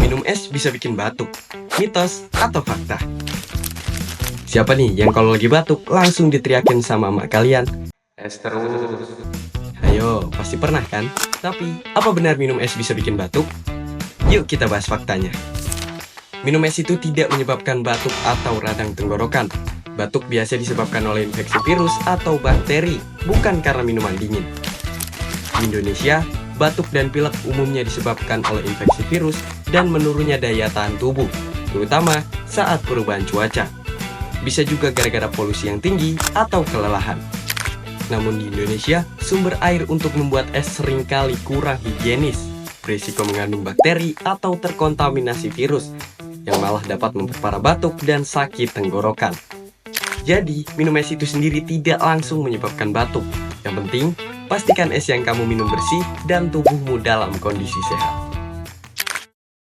minum es bisa bikin batuk? Mitos atau fakta? Siapa nih yang kalau lagi batuk langsung diteriakin sama emak kalian? Es terus. Ayo, pasti pernah kan? Tapi, apa benar minum es bisa bikin batuk? Yuk kita bahas faktanya. Minum es itu tidak menyebabkan batuk atau radang tenggorokan. Batuk biasa disebabkan oleh infeksi virus atau bakteri, bukan karena minuman dingin. Di Indonesia, batuk dan pilek umumnya disebabkan oleh infeksi virus dan menurunnya daya tahan tubuh, terutama saat perubahan cuaca. Bisa juga gara-gara polusi yang tinggi atau kelelahan. Namun di Indonesia, sumber air untuk membuat es seringkali kurang higienis, berisiko mengandung bakteri atau terkontaminasi virus, yang malah dapat memperparah batuk dan sakit tenggorokan. Jadi, minum es itu sendiri tidak langsung menyebabkan batuk. Yang penting, pastikan es yang kamu minum bersih dan tubuhmu dalam kondisi sehat.